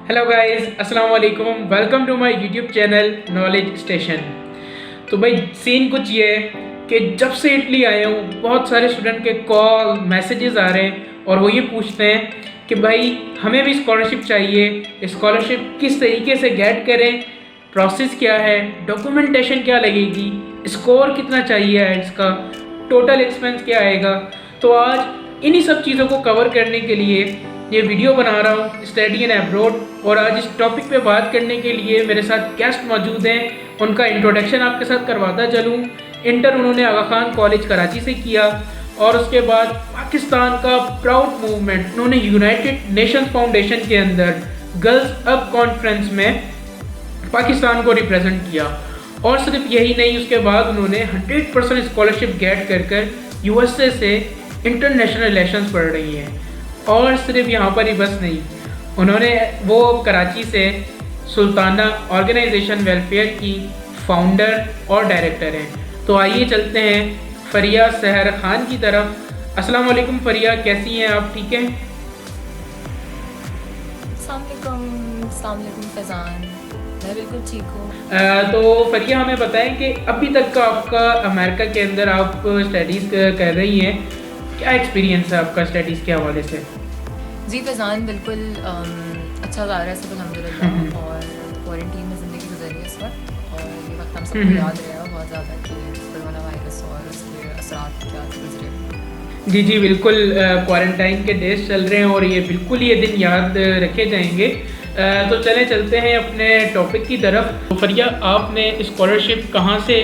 Hello guys, अस्सलाम वालेकुम। Welcome to my YouTube channel knowledge station. तो भाई सीन कुछ ये है कि जब से इटली आया हूँ बहुत सारे स्टूडेंट के कॉल मैसेजेस आ रहे हैं और वो ये पूछते हैं कि भाई हमें भी स्कॉलरशिप चाहिए। स्कॉलरशिप किस तरीके से गेट करें, प्रोसेस क्या है, डॉक्यूमेंटेशन क्या लगेगी, स्कोर कितना चाहिए है इसका, टोटल एक्सपेंस क्या आएगा। तो आज इन्हीं सब चीज़ों को कवर करने के लिए ये वीडियो बना रहा हूँ, स्टडी इन अब्रॉड। और आज इस टॉपिक पे बात करने के लिए मेरे साथ गेस्ट मौजूद हैं। उनका इंट्रोडक्शन आपके साथ करवाता चलूँ। इंटर उन्होंने आगा खान कॉलेज कराची से किया और उसके बाद पाकिस्तान का प्राउड मूवमेंट उन्होंने यूनाइटेड नेशंस फाउंडेशन के अंदर गर्ल्स अप कॉन्फ्रेंस में पाकिस्तान को रिप्रेजेंट किया। और सिर्फ यही नहीं, उसके बाद उन्होंने 100% स्कॉलरशिप गेट कर यूएसए से इंटरनेशनल रिलेशंस पढ़ रही हैं। और सिर्फ यहाँ पर ही बस नहीं, उन्होंने वो कराची से सुल्ताना ऑर्गेनाइजेशन वेलफेयर की फाउंडर और डायरेक्टर हैं। तो आइए चलते हैं फरिया सहर खान की तरफ। अस्सलाम वालेकुम फरिया, कैसी हैं आप? ठीक हैं? अस्सलाम वालेकुम फैज़ान, मैं बिल्कुल ठीक हूँ। तो फरिया हमें बताएं कि अभी तक का आपका अमेरिका के अंदर आप स्टडीज़ कर रही हैं, क्या एक्सपीरियंस है आपका स्टडीज़ के हवाले से? जी फैज़ान, बिल्कुल अच्छा जा रहा है सब अल्हम्दुलिल्लाह। और क्वारंटीन में ज़िंदगी गुजर रही है इस वक्त, और ये वक्त हम सबको याद रहेगा बहुत ज़्यादा कि कोरोना वायरस और उसके असरात क्या गुजरे। जी जी बिल्कुल, क्वारंटाइन के डेज चल रहे हैं और ये बिल्कुल ये दिन याद रखे जाएंगे। तो चलते हैं अपने टॉपिक की तरफ। तो फरिया, आपने स्कॉलरशिप कहाँ से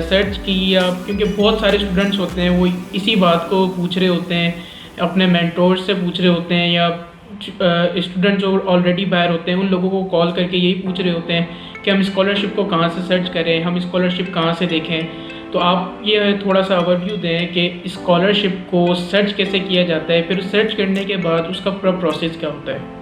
सर्च की? आप क्योंकि बहुत सारे स्टूडेंट्स होते हैं वो इसी बात को पूछ रहे होते हैं, अपने मेंटोर्स से पूछ रहे होते हैं, या स्टूडेंट जो ऑलरेडी बाहर होते हैं उन लोगों को कॉल करके यही पूछ रहे होते हैं कि हम स्कॉलरशिप को कहाँ से सर्च करें, हम स्कॉलरशिप कहाँ से देखें। तो आप ये थोड़ा सा ओवरव्यू दें कि स्कॉलरशिप को सर्च कैसे किया जाता है, फिर सर्च करने के बाद उसका पूरा प्रोसेस क्या होता है।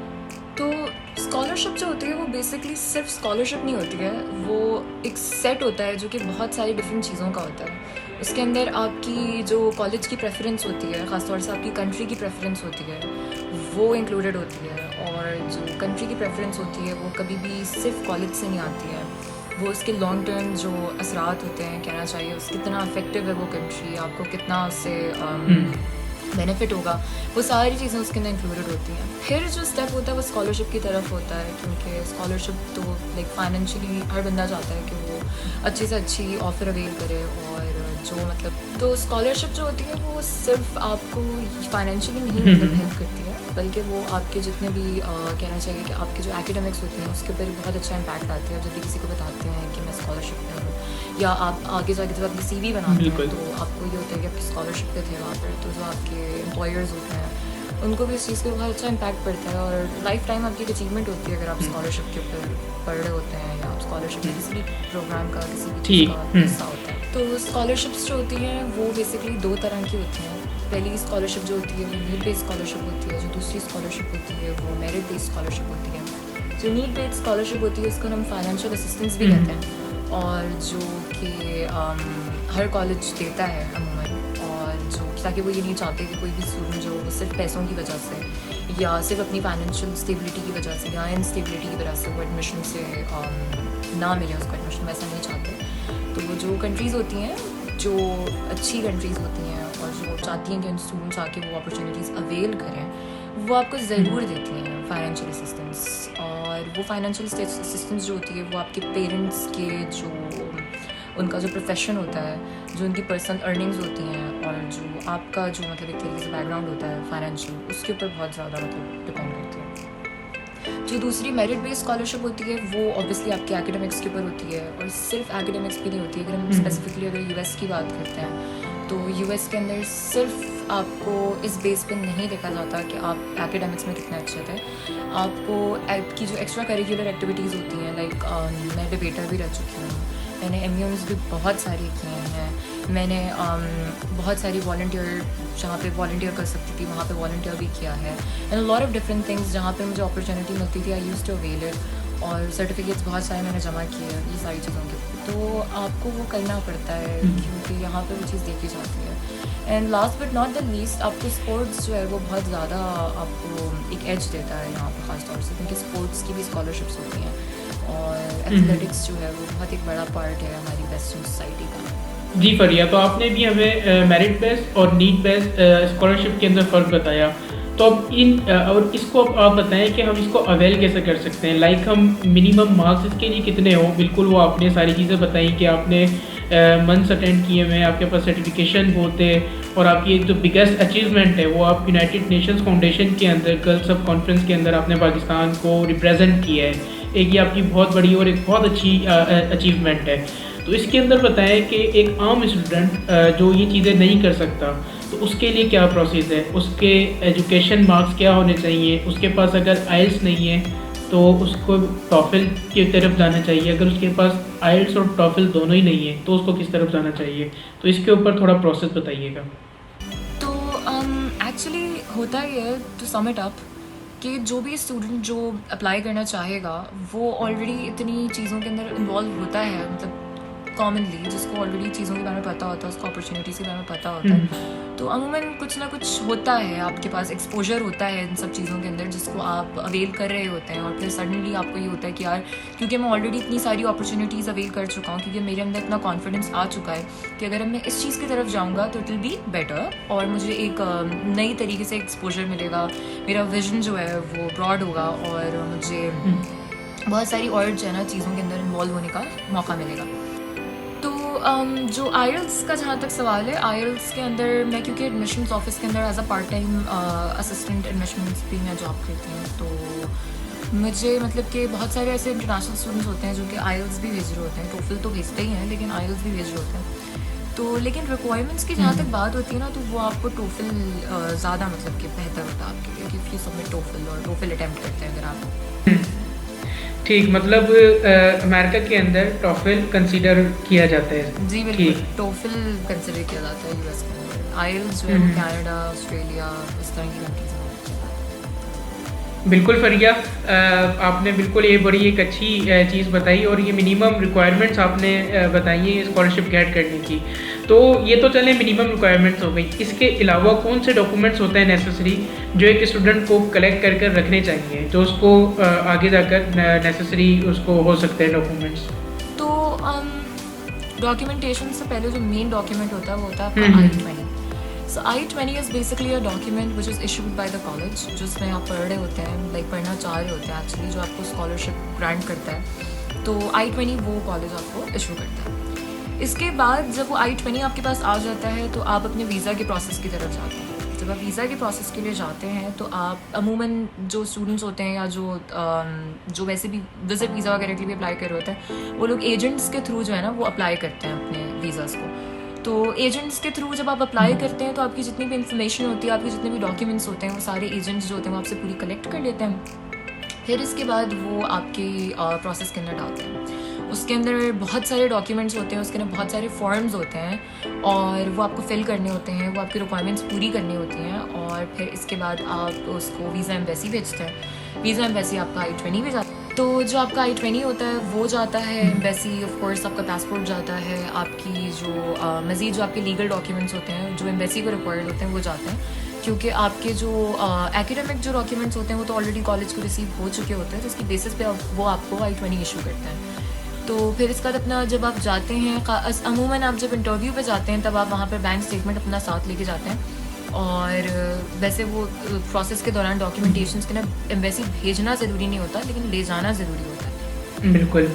तो स्कॉलरशिप जो होती है वो बेसिकली सिर्फ स्कॉलरशिप नहीं होती है, वो एक सेट होता है जो कि बहुत सारी डिफरेंट चीज़ों का होता है। उसके अंदर आपकी जो कॉलेज की प्रेफरेंस होती है, ख़ासतौर से आपकी कंट्री की प्रेफरेंस होती है, वो इंक्लूडेड होती है। और जो कंट्री की प्रेफरेंस होती है वो कभी भी सिर्फ कॉलेज से नहीं आती है, वो उसके लॉन्ग टर्म जो असरात होते हैं, कहना चाहिए उस कितना इफेक्टिव है वो कंट्री, आपको कितना उससे बेनिफिट होगा, वो सारी चीज़ें उसके अंदर इंक्लूडेड होती हैं। फिर जो स्टेप होता है वो स्कॉलरशिप की तरफ होता है, क्योंकि स्कॉलरशिप तो लाइक फाइनेंशियली हर बंदा चाहता है कि वो अच्छी से अच्छी ऑफ़र अवेल करे। और जो मतलब तो स्कॉलरशिप जो होती है वो सिर्फ आपको फाइनेंशियली नहीं मतलब हेल्प करती है, बल्कि वो आपके जितने भी कहना चाहिए कि आपके जो एकेडमिक्स होते हैं उसके ऊपर बहुत अच्छा इम्पैक्ट आती है। जब भी किसी को बताते हैं कि मैं स्कॉलरशिप में हूँ, या आप आगे जाके जब अपनी CV बनाते हैं तो आपको ये होता है कि आपकी स्कॉलरशिप पे थे वहाँ पर, तो जो आपके एम्प्लॉयर्स होते हैं उनको भी इस चीज़ का बहुत अच्छा इम्पैक्ट पड़ता है। और लाइफ टाइम आपकी एक अचीवमेंट होती है अगर आप स्कॉलरशिप के ऊपर पढ़ रहे होते हैं, या आप स्कॉलरशिप के किसी भी प्रोग्राम का किसी भी चीज़ का हिस्सा होता है। तो स्कॉलरशिप्स जो होती हैं वो बेसिकली दो तरह की होती हैं। पहली स्कॉलरशिप जो होती है वो नीड बेस्ड स्कॉलरशिप होती है, जो दूसरी स्कॉलरशिप होती है वो मेरिट बेस्ड स्कॉलरशिप होती है। जो नीड बेस्ड स्कॉलरशिप होती है उसको हम फाइनेंशियल असिस्टेंस भी कहते हैं, और जो कि हर कॉलेज देता है अमूमन, और जो ताकि वो ये नहीं चाहते कि कोई भी स्टूडेंट जो वो सिर्फ पैसों की वजह से या सिर्फ अपनी फाइनेंशियल स्टेबिलिटी की वजह से या इनस्टेबिलिटी की वजह से वो एडमिशन से ना मिले उसको एडमिशन, वैसा नहीं चाहते। तो जो कंट्रीज़ होती हैं, जो अच्छी कंट्रीज़ होती हैं और जो चाहती हैं कि स्टूडेंट्स आके वो अपॉर्चुनिटीज़ अवेल करें, वो आपको ज़रूर देती हैं फाइनेंशियल असिस्टेंस। और वो फाइनेंशियल असिस्टेंस जो होती है वो आपके पेरेंट्स के जो उनका जो प्रोफेशन होता है, जो उनकी पर्सनल अर्निंग्स होती हैं, और जो आपका जो मतलब एक तरीके से बैकग्राउंड होता है फाइनेंशियल, उसके ऊपर बहुत ज़्यादा मतलब डिपेंड करती है। जो दूसरी मेरिट बेस्ड स्कॉलरशिप होती है वो ऑब्वियसली आपके एकेडमिक्स के ऊपर होती है, और सिर्फ एकेडमिक्स भी नहीं होती है। अगर हम स्पेसिफिकली अगर US की बात करते हैं तो US के अंदर सिर्फ आपको इस बेस पे नहीं देखा जाता कि आप एकेडमिक्स में कितने अच्छे थे, आपको की जो एक्स्ट्रा करिकुलर एक्टिविटीज़ होती हैं, लाइक मैं डिबेटर भी रह चुकी हूँ, मैंने MUMs भी बहुत सारी किए हैं, मैंने बहुत सारी वॉल्टियर जहाँ पे वॉल्टियर कर सकती थी वहाँ पे वॉल्टियर भी किया है, and lot of different things जहाँ पे मुझे अपॉर्चुनिटी मिलती थी I used to avail it. और सर्टिफिकेट्स बहुत सारे मैंने जमा किए हैं ये सारी चीज़ों के, तो आपको वो करना पड़ता है क्योंकि यहाँ पे वो चीज़ देखी जाती है। And last but not the least, आपको स्पोर्ट्स जो है वो बहुत ज़्यादा आपको एक एज देता है यहाँ पर ख़ास तौर से, क्योंकि स्पोर्ट्स की भी स्कॉलरशिप्स होती हैं और एथलेटिक्स जो है वो बहुत एक बड़ा पार्ट है हमारी वेस्टर्न सोसाइटी का। जी फरिया, तो आपने भी हमें मेरिट बेस्ड और नीड बेस्ड स्कॉलरशिप के अंदर फ़र्क बताया। तो अब और इसको अब आप बताएं कि हम इसको अवेल कैसे कर सकते हैं। लाइक हम मिनिमम मार्क्स इसके लिए कितने हो, बिल्कुल वो आपने सारी चीज़ें बताई कि आपने मंथ्स अटेंड किए हुए, आपके पास सर्टिफिकेशन होते, और आपकी एक जो बिगेस्ट अचीवमेंट है वो आप यूनाइटेड नेशंस फाउंडेशन के अंदर गर्ल्स सब कॉन्फ्रेंस के अंदर आपने पाकिस्तान को रिप्रेजेंट किया है। एक ये आपकी बहुत बड़ी और एक बहुत अच्छी अचीवमेंट है। तो इसके अंदर बताएं कि एक आम स्टूडेंट जो ये चीज़ें नहीं कर सकता, तो उसके लिए क्या प्रोसेस है, उसके एजुकेशन मार्क्स क्या होने चाहिए, उसके पास अगर आइल्स नहीं है तो उसको टॉफिल की तरफ जाना चाहिए, अगर उसके पास आइल्स और टॉफिल दोनों ही नहीं है तो उसको किस तरफ जाना चाहिए। तो इसके ऊपर थोड़ा प्रोसेस बताइएगा। तो एक्चुअली होता ही है, टू सम इट अप, कि जो भी स्टूडेंट जो अप्लाई करना चाहेगा वो ऑलरेडी इतनी चीज़ों के अंदर इन्वॉल्व होता है, मतलब कॉमनली जिसको ऑलरेडी चीज़ों के बारे में पता होता है, उसको अपॉर्चुनिटीज़ के बारे में पता होता है, तो अमूमन कुछ ना कुछ होता है, आपके पास एक्सपोजर होता है इन सब चीज़ों के अंदर जिसको आप अवेल कर रहे होते हैं, और फिर सडनली आपको ये होता है कि यार क्योंकि मैं ऑलरेडी इतनी सारी अपॉर्चुनिटीज़ अवेल कर चुका हूँ, क्योंकि मेरे अंदर इतना कॉन्फिडेंस आ चुका है कि अगर मैं इस चीज़ की तरफ जाऊँगा तो इट विल बी बेटर, और मुझे एक नई तरीके से एक्सपोजर मिलेगा, मेरा विजन जो है वो ब्रॉड होगा, और मुझे बहुत सारी और जो है ना चीज़ों के अंदर इन्वॉल्व होने का मौका मिलेगा। तो जो आईएल्स का जहाँ तक सवाल है, आईएल्स के अंदर मैं क्योंकि एडमिशन्स ऑफिस के अंदर as a part time assistant admissions भी मैं जॉब करती हूँ, तो मुझे मतलब कि बहुत सारे ऐसे इंटरनेशनल स्टूडेंट्स होते हैं जो कि आईएल्स भी भेज रहे होते हैं, टोफिल तो भेजते ही हैं लेकिन आईएल्स भी भेज रहे होते हैं। तो लेकिन रिक्वायरमेंट्स की जहाँ तक बात होती है ना, तो वो आपको टोफिल ज़्यादा मतलब कि बेहतर होता है आपके लिए, क्योंकि यू सबमिट टोफिल और टोफिल अटैम्प्ट करते हैं अगर आप। ठीक, मतलब अमेरिका के अंदर टॉफिल कंसीडर किया जाता है। जी बिल्कुल, टोफिल कंसिडर किया जाता है यूएस के अंदर। आईएल्स जो है वो कनाडा, ऑस्ट्रेलिया, इस तरह की कंट्रीज में। बिल्कुल फरिया, आपने बिल्कुल ये बड़ी एक अच्छी चीज़ बताई, और ये मिनिमम रिक्वायरमेंट्स आपने बताई है स्कॉलरशिप गेट करने की। तो ये तो चले मिनिमम रिक्वायरमेंट्स हो गई, इसके अलावा कौन से डॉक्यूमेंट्स होते हैं नेसेसरी जो एक स्टूडेंट को कलेक्ट कर कर रखने चाहिए, जो उसको आगे जाकर नेसेसरी उसको हो सकते हैं डॉक्यूमेंट्स। तो डॉक्यूमेंटेशन से पहले जो मेन डॉक्यूमेंट होता है वो होता है आपका I-20। So I-20 is basically a document which is issued by the college, जिसमें आप पढ़ रहे होते हैं, लाइक पढ़ना चाह रहे होते हैं एक्चुअली, जो आपको स्कॉलरशिप ग्रांट करता है। तो I-20 वो कॉलेज आपको इशू करता है। इसके बाद जब वो I-20 आपके पास आ जाता है तो आप अपने वीज़ा के प्रोसेस की तरफ जाते हैं। जब आप वीज़ा के प्रोसेस के लिए जाते हैं तो आप अमूमन जो स्टूडेंट्स होते हैं या जो वैसे भी विजिट वीज़ा वगैरह के लिए भी अप्लाई कर रहे होते हैं, वो लोग एजेंट्स के थ्रू जो है ना वो अप्लाई करते हैं अपने वीज़ाज़ को। तो एजेंट्स के थ्रू जब आप अप्लाई करते हैं तो आपकी जितनी भी इन्फॉर्मेशन होती है, आपके जितने भी डॉक्यूमेंट्स होते हैं, वो सारे एजेंट्स जो होते हैं वो आपसे पूरी कलेक्ट कर लेते हैं। फिर इसके बाद वो आपके प्रोसेस के अंदर डालते हैं। उसके अंदर बहुत सारे डॉक्यूमेंट्स होते हैं, उसके अंदर बहुत सारे फॉर्म्स होते हैं, और वो आपको फिल करने होते हैं, वो आपकी रिक्वायरमेंट्स पूरी करनी होती हैं, और फिर इसके बाद आप उसको वीज़ा एम्बेसी भेजते हैं। वीज़ा एम्बेसी आपका I-20 भी जाता है। तो जो आपका I-20 होता है वो जाता है एम्बेसी, ऑफ कोर्स आपका पासपोर्ट जाता है, आपकी जो मज़ीद जो आपके लीगल डॉक्यूमेंट्स होते हैं जो एम्बेसी को रिक्वायर्ड होते हैं वो जाते हैं, क्योंकि आपके जो एकेडमिक जो डॉक्यूमेंट्स होते हैं वो तो ऑलरेडी कॉलेज को रिसीव हो चुके होते हैं, तो उसकी बेसिस पे वो आपको I-20 इशू करते हैं। तो फिर इसके बाद अपना जब आप जाते हैं, अमूमन आप जब इंटरव्यू पे जाते हैं तब आप वहाँ पर बैंक स्टेटमेंट अपना साथ लेके जाते हैं, और वैसे वो प्रोसेस के दौरान डॉक्यूमेंटेशंस के ना एम्बेसी भेजना ज़रूरी नहीं होता, लेकिन ले जाना ज़रूरी होता है। बिल्कुल।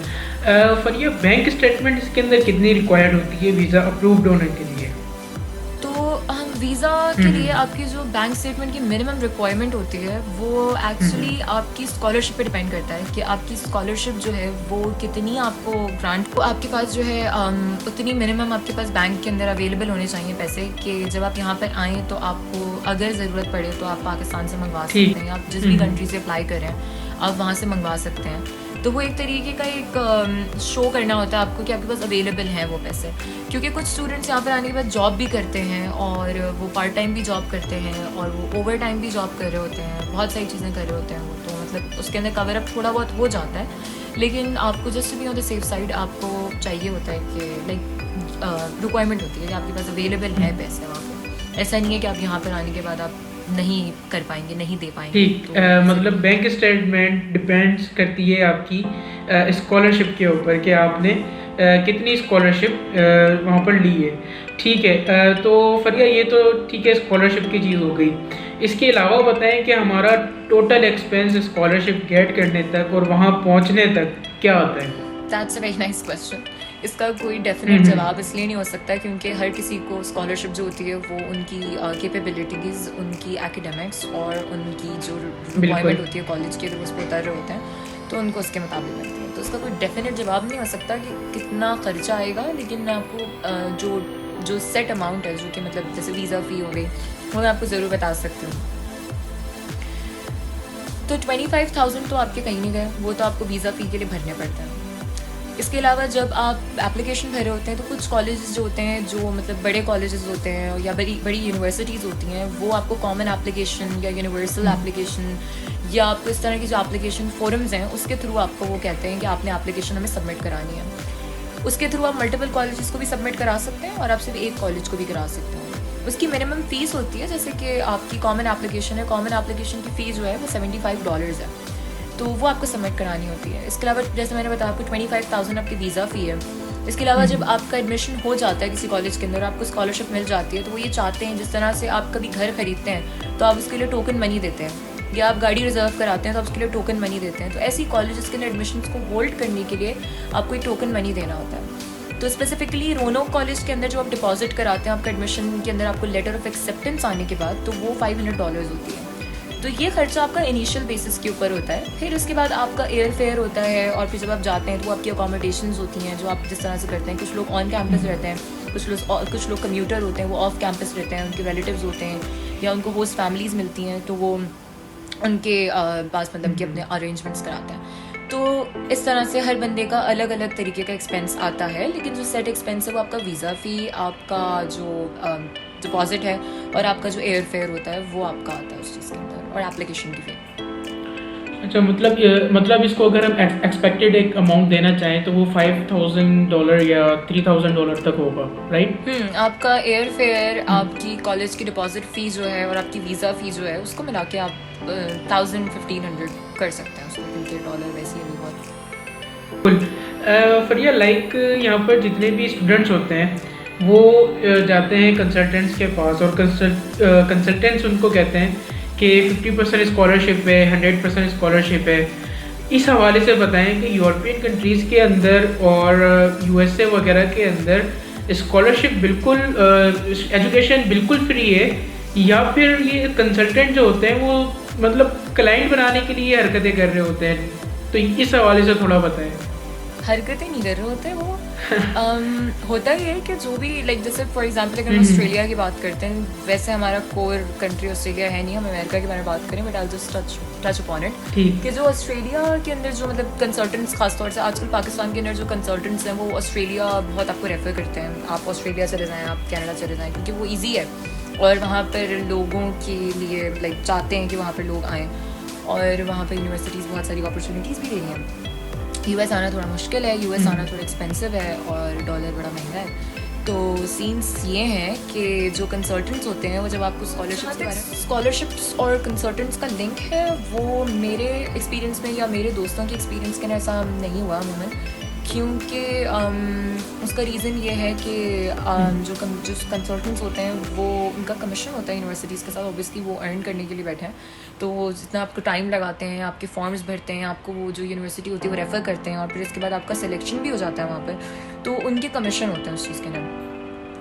फरिया, बैंक स्टेटमेंट इसके अंदर कितनी रिक्वायर्ड होती है वीज़ा अप्रूव्ड होने के लिए? तो वीज़ा के लिए आपकी जो बैंक स्टेटमेंट की मिनिमम रिक्वायरमेंट होती है वो एक्चुअली आपकी स्कॉलरशिप पे डिपेंड करता है कि आपकी स्कॉलरशिप जो है वो कितनी आपको ग्रांट, तो आपके पास जो है उतनी मिनिमम आपके पास बैंक के अंदर अवेलेबल होने चाहिए पैसे, कि जब आप यहाँ पर आएँ तो आपको अगर ज़रूरत पड़े तो आप पाकिस्तान से मंगवा सकते हैं, आप जिस भी कंट्री से अप्लाई कर रहे हैं आप वहाँ से मंगवा सकते हैं। तो वो एक तरीके का एक शो करना होता है आपको कि आपके पास अवेलेबल हैं वो पैसे, क्योंकि कुछ स्टूडेंट्स यहाँ पर आने के बाद जॉब भी करते हैं, और वो पार्ट टाइम भी जॉब करते हैं, और वो ओवर टाइम भी जॉब कर रहे होते हैं, बहुत सारी चीज़ें कर रहे होते हैं वो, तो मतलब उसके अंदर कवर अप थोड़ा बहुत हो जाता है, लेकिन आपको just be on the safe side आपको चाहिए होता है कि लाइक रिक्वायरमेंट होती है कि आपके पास अवेलेबल है पैसे वहाँ पर। ऐसा नहीं है कि आप यहाँ पर आने के बाद आप नहीं कर पाएंगे, नहीं दे पाएंगे। ठीक, तो मतलब बैंक स्टेटमेंट डिपेंड्स करती है आपकी स्कॉलरशिप के ऊपर कि आपने कितनी स्कॉलरशिप वहाँ पर ली है। ठीक है, तो फरिया ये तो ठीक है, स्कॉलरशिप की चीज़ हो गई। इसके अलावा बताएं कि हमारा टोटल एक्सपेंस स्कॉलरशिप गेट करने तक और वहाँ पहुँचने तक क्या होता है? That's a very nice question. इसका कोई डेफिनेट जवाब इसलिए नहीं हो सकता क्योंकि हर किसी को स्कॉलरशिप जो होती है वो उनकी कैपेबिलिटीज़, उनकी एकेडमिक्स और उनकी जो रिक्वायरमेंट होती है कॉलेज के, तो उस पर उतर रहे होते हैं, तो उनको उसके मुताबिक मिलती है। तो इसका कोई डेफिनेट जवाब नहीं हो सकता कि कितना खर्चा आएगा, लेकिन मैं आपको जो सेट अमाउंट है, जो कि मतलब जैसे वीज़ा फ़ी हो गई, वो मैं आपको ज़रूर बता सकती हूँ। तो 25,000 तो आपके कहीं नहीं गए, वो तो आपको वीज़ा फ़ी के लिए भरने पड़ते हैं। इसके अलावा जब आप एप्लीकेशन भरे होते हैं तो कुछ कॉलेजेस जो होते हैं, जो मतलब बड़े कॉलेजेस होते हैं या बड़ी बड़ी यूनिवर्सिटीज़ होती हैं, वो आपको कॉमन एप्लीकेशन या यूनिवर्सल एप्लीकेशन या आपको इस तरह की जो एप्लीकेशन फोरम्स हैं उसके थ्रू आपको वो कहते हैं कि आपने एप्लीकेशन हमें सबमिट करानी है। उसके थ्रू आप मल्टीपल कॉलेजेस को भी सबमिट करा सकते हैं और आप सिर्फ एक कॉलेज को भी करा सकते हैं। उसकी मिनिमम फ़ीस होती है, जैसे कि आपकी कॉमन एप्लीकेशन है, कॉमन एप्लीकेशन की फ़ीस जो है वो $75 है, तो वो आपको सबमिट करानी होती है। इसके अलावा जैसे मैंने बताया आपको 25,000 आपकी वीज़ा फ़ी है। इसके अलावा जब आपका एडमिशन हो जाता है किसी कॉलेज के अंदर, आपको स्कॉलरशिप मिल जाती है, तो वो ये चाहते हैं जिस तरह से आप कभी घर खरीदते हैं तो आप उसके लिए टोकन मनी देते हैं, या आप गाड़ी रिजर्व कराते हैं तो आप उसके लिए टोकन मनी देते हैं। तो ऐसी कॉलेजेस के अंदर एडमिशन को होल्ड करने के लिए आपको एक टोकन मनी देना होता है। तो स्पेसिफिकली रोनोक कॉलेज के अंदर जो आप डिपॉजिट कराते हैं आपका एडमिशन के अंदर, आपको लेटर ऑफ एक्सेप्टेंस आने के बाद, तो वो $500 होती है। तो ये खर्चा आपका इनिशियल बेसिस के ऊपर होता है। फिर उसके बाद आपका एयर फेयर होता है, और फिर जब आप जाते हैं तो आपकी अकोमोडेशंस होती हैं जो आप जिस तरह से करते हैं। कुछ लोग ऑन कैंपस रहते हैं, कुछ लोग कम्यूटर होते हैं, वो ऑफ कैंपस रहते हैं, उनके रिलेटिव्स होते हैं या उनको होस्ट फैमिलीज़ मिलती हैं, तो वो उनके पास मतलब कि अपने अरेंजमेंट्स कराते हैं। तो इस तरह से हर बंदे का अलग अलग तरीके का एक्सपेंस आता है, लेकिन जो सेट एक्सपेंस है वो आपका वीज़ा फ़ी, आपका जो डिपॉजिट है और आपका जो एयर फेयर होता है वो आपका आता है उस चीज़ के अंदर, और एप्लीकेशन की फ़ी। अच्छा, मतलब इसको अगर हम एक्सपेक्टेड एक अमाउंट देना चाहें तो वो $5,000 या $3,000 तक होगा, राइट? आपका एयर फेयर, आपकी कॉलेज की डिपॉजिट फ़ी जो है और आपकी वीज़ा फ़ी जो है, उसको मिला के आप 1,000-1,500 कर सकते हैं उसको, क्योंकि डॉलर वैसे ही नहीं बहुत। बिल्कुल। फरिया, लाइक यहाँ पर जितने भी स्टूडेंट्स होते हैं वो जाते हैं कंसल्टेंट्स के पास, और कंसल्टेंट्स उनको कहते हैं कि 50% स्कॉलरशिप है, 100% स्कॉलरशिप है। इस हवाले से बताएं कि यूरोपियन कंट्रीज़ के अंदर और USA वगैरह के अंदर स्कॉलरशिप बिल्कुल, एजुकेशन बिल्कुल फ्री है, या फिर ये कंसल्टेंट जो होते हैं वो मतलब क्लाइंट बनाने के लिए हरकतें कर रहे होते हैं? तो इस हवाले से थोड़ा बताएं। हरकतें नहीं कर रहे होते वो। होता ही है कि जो भी लाइक जैसे फॉर एग्जांपल अगर हम ऑस्ट्रेलिया की बात करते हैं, वैसे हमारा कोर कंट्री ऑस्ट्रेलिया है नहीं, हम अमेरिका के बारे में बात करें, but I just touch upon it कि जो ऑस्ट्रेलिया के अंदर जो मतलब कंसल्टेंट्स, खासतौर से आजकल पाकिस्तान के अंदर जो कंसल्टेंट्स हैं वो ऑस्ट्रेलिया बहुत आपको रेफर करते हैं। आप ऑस्ट्रेलिया चले जाएँ, आप कनाडा चले जाएँ, क्योंकि वो ईजी है और वहाँ पर लोगों के लिए लाइक चाहते हैं कि वहाँ पर लोग आएँ, और वहाँ पर यूनिवर्सिटीज़ बहुत सारी अपॉर्चुनिटीज़ भी दे रही हैं। US आना थोड़ा मुश्किल है, US आना थोड़ा एक्सपेंसिव है और डॉलर बड़ा महंगा है। तो सीन्स ये हैं कि जो कंसल्टेंट्स होते हैं वो जब आपको स्कॉलरशिप्स और कंसल्टेंट्स का लिंक है, वो मेरे एक्सपीरियंस में या मेरे दोस्तों के एक्सपीरियंस के ऐसा नहीं हुआ अमूमन, क्योंकि उसका रीज़न ये है कि जो कंसल्टेंट्स होते हैं वो उनका कमीशन होता है यूनिवर्सिटीज़ के साथ, ऑब्वियसली वो अर्न करने के लिए बैठे हैं, तो जितना आपको टाइम लगाते हैं, आपके फॉर्म्स भरते हैं, आपको वो जो यूनिवर्सिटी होती है वो रेफ़र करते हैं, और फिर इसके बाद आपका सिलेक्शन भी हो जाता है वहाँ पर, तो उनके कमीशन होते हैं उस चीज़ के अंदर।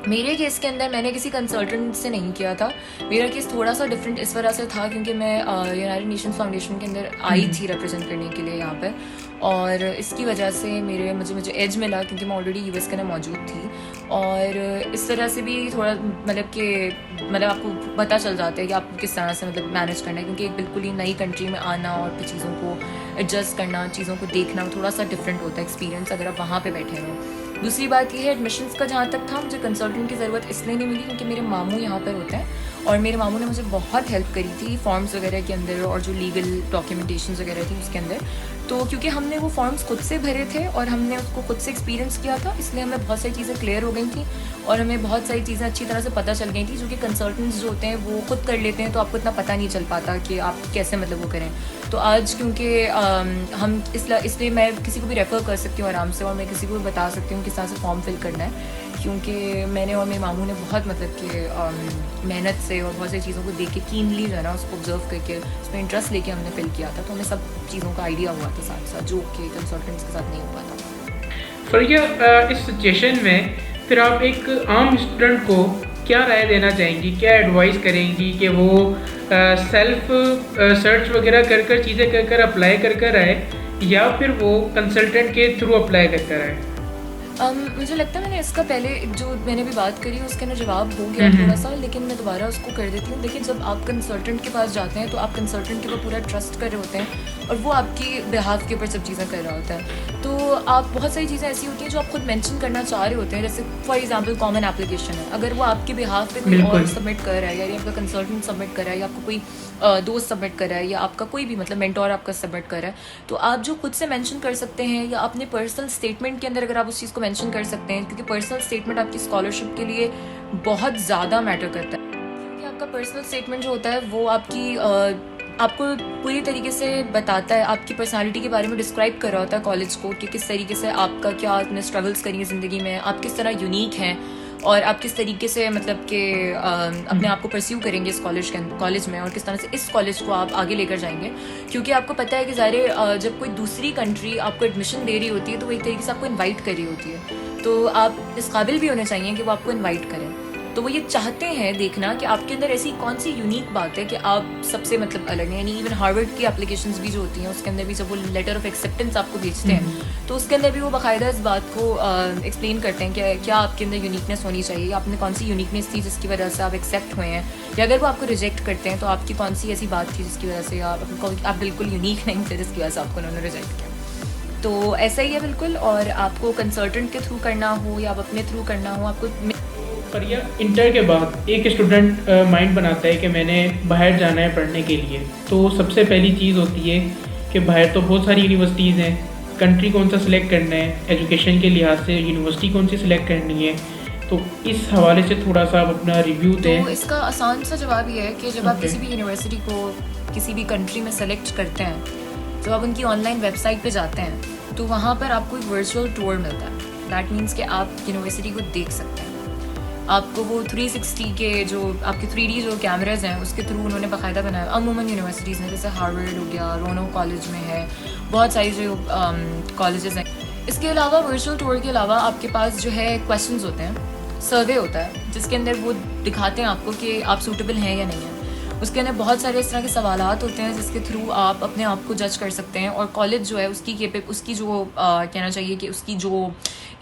मेरे केस के अंदर मैंने किसी कंसल्टेंट से नहीं किया था। मेरा केस थोड़ा सा डिफरेंट इस वजह से था क्योंकि मैं यूनाइटेड नेशंस फाउंडेशन के अंदर आई थी रिप्रेजेंट करने के लिए यहाँ पर, और इसकी वजह से मुझे एज मिला क्योंकि मैं ऑलरेडी US के अंदर मौजूद थी, और इस तरह से भी थोड़ा मतलब आपको पता चल जाता है कि आपको किस तरह से मतलब मैनेज करना है, क्योंकि एक बिल्कुल ही नई कंट्री में आना और फिर चीज़ों को एडजस्ट करना, चीज़ों को देखना थोड़ा सा डिफरेंट होता है एक्सपीरियंस अगर आप वहाँ पर बैठे हो। दूसरी बात ये है एडमिशन्स का, जहाँ तक था मुझे कंसल्टेंट की ज़रूरत इसलिए नहीं मिली क्योंकि मेरे मामू यहाँ पर होते हैं और मेरे मामू ने मुझे बहुत हेल्प करी थी फॉर्म्स वगैरह के अंदर और जो लीगल डॉक्यूमेंटेशन वगैरह थी उसके अंदर। तो क्योंकि हमने वो फॉर्म्स खुद से भरे थे और हमने उसको खुद से एक्सपीरियंस किया था, इसलिए हमें बहुत सारी चीज़ें क्लियर हो गई थी और हमें बहुत सारी चीज़ें अच्छी तरह से पता चल गई थी, जो कि कंसल्टेंट्स जो होते हैं वो खुद कर लेते हैं तो आपको इतना पता नहीं चल पाता कि आप कैसे मतलब वो करें। तो आज क्योंकि हम इसलिए मैं किसी को भी रेफ़र कर सकती हूँ आराम से और मैं किसी को भी बता सकती हूँ किस तरह से फॉर्म फिल करना है, क्योंकि मैंने और मेरे मामू ने बहुत मतलब कि मेहनत से और बहुत सारी चीज़ों को देख के कीनली जो है ना उसको ऑब्जर्व करके उसमें इंटरेस्ट लेके हमने फिल किया था, तो हमें सब चीज़ों का आइडिया हुआ था साथ साथ, जो कि कंसल्टेंट्स के साथ नहीं हुआ था। फरिया, इस सिचुएशन में फिर आप एक आम स्टूडेंट को क्या राय देना चाहेंगी, क्या एडवाइस करेंगी कि वो सेल्फ सर्च वगैरह कर कर चीज़ें कर कर अप्लाई कर कर आए या फिर वो कंसल्टेंट के थ्रू अप्लाई कर कर आए? मुझे लगता है मैंने इसका पहले जो मैंने भी बात करी उसका ना जवाब हो गया थोड़ा सा, लेकिन मैं दोबारा उसको कर देती हूँ। देखिए, जब आप कंसल्टेंट के पास जाते हैं तो आप कंसल्टेंट के ऊपर पूरा ट्रस्ट कर रहे होते हैं और वो आपकी बिहाफ के ऊपर सब चीज़ें कर रहा होता है। तो आप बहुत सारी चीज़ें ऐसी होती हैं जो आप खुद मेंशन करना चाह रहे होते हैं, जैसे फॉर एग्जांपल कॉमन एप्लीकेशन है, अगर वो आपके बिहाफ पे कोई और सबमिट कर रहा है या आपका कंसल्टेंट सबमिट कर रहा है या आपको कोई दोस्त सबमिट कर रहा है या आपका कोई भी मतलब मेंटोर आपका सबमिट कर रहा है, तो आप जो खुद से मेंशन कर सकते हैं या अपने पर्सनल स्टेटमेंट के अंदर अगर आप उस चीज़ को मेंशन कर सकते हैं, क्योंकि पर्सनल स्टेटमेंट आपकी स्कॉलरशिप के लिए बहुत ज़्यादा मैटर करता है। क्योंकि आपका पर्सनल स्टेटमेंट जो होता है वो आपको पूरी तरीके से बताता है, आपकी पर्सनालिटी के बारे में डिस्क्राइब कर रहा होता है कॉलेज को कि किस तरीके से आपका क्या आपने स्ट्रगल्स करी है ज़िंदगी में, आप किस तरह यूनिक हैं और आप किस तरीके से मतलब कि अपने आप को परस्यू करेंगे इस कॉलेज में और किस तरह से इस कॉलेज को आप आगे लेकर जाएंगे। क्योंकि आपको पता है कि ज़ाहिर जब कोई दूसरी कंट्री आपको एडमिशन दे रही होती है तो वो एक तरीके से आपको इन्वाइट कर रही होती है, तो आप इस काबिल भी होने चाहिए कि वो आपको इन्वाइट करें। तो वो ये चाहते हैं देखना कि आपके अंदर ऐसी कौन सी यूनिक बात है कि आप सबसे मतलब अलग हैं। यानी इवन हार्वर्ड की एप्लीकेशंस भी जो होती हैं उसके अंदर भी जब वो लेटर ऑफ एक्सेप्टेंस आपको भेजते हैं तो उसके अंदर भी वो बाकायदा इस बात को एक्सप्लेन करते हैं कि क्या आपके अंदर यूनिकनेस होनी चाहिए, आपने कौन सी यूनिकनेस थी जिसकी वजह से आप एक्सेप्ट हुए हैं, या अगर वो आपको रिजेक्ट करते हैं तो आपकी कौन सी ऐसी बात थी जिसकी वजह से आप बिल्कुल यूनिक नहीं थे जिसकी वजह से आपको उन्होंने रिजेक्ट किया। तो ऐसा ही है बिल्कुल, और आपको कंसल्टेंट के थ्रू करना हो या आप अपने थ्रू करना हो आपको। पर यह इंटर के बाद एक स्टूडेंट माइंड बनाता है कि मैंने बाहर जाना है पढ़ने के लिए, तो सबसे पहली चीज़ होती है कि बाहर तो बहुत सारी यूनिवर्सिटीज़ हैं, कंट्री कौन सा सिलेक्ट करना है, एजुकेशन के लिहाज से यूनिवर्सिटी कौन सी सिलेक्ट करनी है, तो इस हवाले से थोड़ा सा आप अपना रिव्यू दें। तो इसका आसान सा जवाब ये है कि जब आप किसी भी यूनिवर्सिटी को किसी भी कंट्री में सेलेक्ट करते हैं, जब आप उनकी ऑनलाइन वेबसाइट पे जाते हैं तो वहाँ पर आपको एक वर्चुअल टूर मिलता है। दैट मीन्स कि आप यूनिवर्सिटी को देख सकते हैं। आपको वो 360 के जो आपके 3D जो कैमराज हैं उसके थ्रू उन्होंने बाकायदा बनाया। अमूमन यूनिवर्सिटीज़ में जैसे हार्वर्ड हो गया, रोनो कॉलेज में है, बहुत सारी जो कॉलेजेस हैं। इसके अलावा वर्चुअल टूर के अलावा आपके पास जो है क्वेश्चंस होते हैं, सर्वे होता है जिसके अंदर वो दिखाते हैं आपको कि आप सूटेबल हैं या नहीं हैं। उसके अंदर बहुत सारे इस तरह के सवालात होते हैं जिसके थ्रू आप अपने आप को जज कर सकते हैं, और कॉलेज जो है उसकी जो कहना चाहिए कि उसकी जो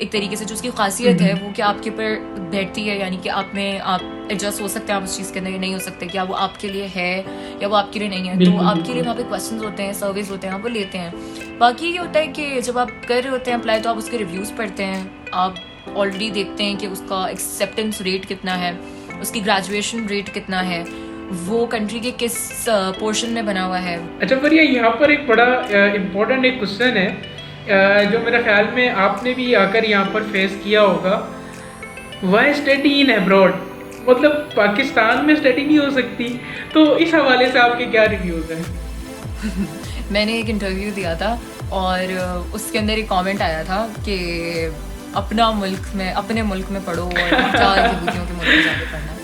एक तरीके से जो उसकी खासियत है वो क्या आपके ऊपर बैठती है, यानी कि आप एडजस्ट हो सकते हैं आप उस चीज़ के अंदर, नहीं हो सकते, क्या वो आपके लिए है या वो आपके लिए नहीं है। तो आपके लिए वहाँ पे क्वेश्चंस होते हैं, सर्वेज होते हैं, आप वो लेते हैं। बाकी ये होता है कि जब आप कर रहे होते हैं अप्लाई तो आप उसके रिव्यूज़ पढ़ते हैं, आप ऑलरेडी देखते हैं कि उसका एक्सेप्टेंस रेट कितना है, उसकी ग्रेजुएशन रेट कितना है, वो कंट्री के किस पोर्शन में बना हुआ है। अच्छा फरिया, यहाँ पर एक बड़ा इम्पोर्टेंट एक क्वेश्चन है जो मेरे ख्याल में आपने भी आकर यहाँ पर फेस किया होगा। वाई स्टडी इन अब्रॉड, मतलब पाकिस्तान में स्टडी नहीं हो सकती, तो इस हवाले से आपके क्या रिव्यूज़ हैं? मैंने एक इंटरव्यू दिया था और उसके अंदर एक कमेंट आया था कि अपने मुल्क में पढ़ो और क्या यहूदियों के मुल्क में जाके पढ़ना।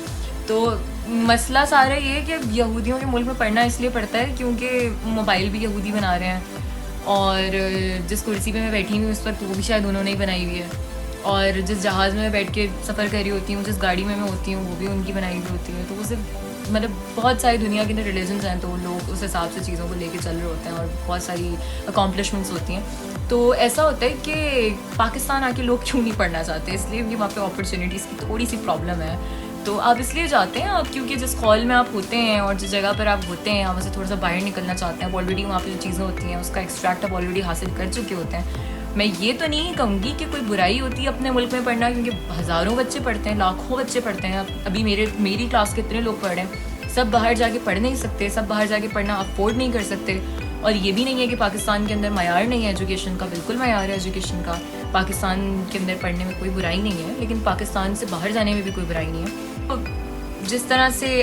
तो मसला सारा ये है कि यहूदियों के मुल्क में पढ़ना इसलिए पड़ता है क्योंकि मोबाइल भी यहूदी बना रहे हैं, और जिस कुर्सी पे मैं बैठी हुई उस वक्त वो भी शायद उन्होंने ही बनाई हुई है, और जिस जहाज़ में मैं बैठ के सफ़र कर रही होती हूँ, जिस गाड़ी में मैं होती हूँ वो भी उनकी बनाई हुई होती है। तो वो सिर्फ मतलब बहुत सारी दुनिया के अंदर रिलीजन्स हैं तो लोग उस हिसाब से चीज़ों को लेके चल रहे होते हैं और बहुत सारी अकॉम्प्लिशमेंट्स होती हैं। तो ऐसा होता है कि पाकिस्तान आके लोग क्यों नहीं पढ़ना चाहते, इसलिए कि वहाँ पे अपॉर्चुनिटीज़ की थोड़ी सी प्रॉब्लम है। तो आप इसलिए जाते हैं आप क्योंकि जिस हॉल में आप होते हैं और जिस जगह पर आप होते हैं वहाँ से थोड़ा सा बाहर निकलना चाहते हैं। ऑलरेडी वहाँ पे जो चीज़ें होती हैं उसका एक्सट्रैक्ट आप ऑलरेडी हासिल कर चुके होते हैं, मैं ये तो नहीं कहूँगी कि कोई बुराई होती है अपने मुल्क में पढ़ना, क्योंकि हज़ारों बच्चे पढ़ते हैं, लाखों बच्चे पढ़ते हैं। अभी मेरी क्लास के इतने लोग पढ़ रहे हैं, सब बाहर जाके पढ़ नहीं सकते, सब बाहर जाके पढ़ना अफोर्ड नहीं कर सकते। और ये भी नहीं है कि पाकिस्तान के अंदर मयार नहीं है एजुकेशन का, बिल्कुल मयार है एजुकेशन का। पाकिस्तान के अंदर पढ़ने में कोई बुराई नहीं है, लेकिन पाकिस्तान से बाहर जाने में भी कोई बुराई नहीं है। तो जिस तरह से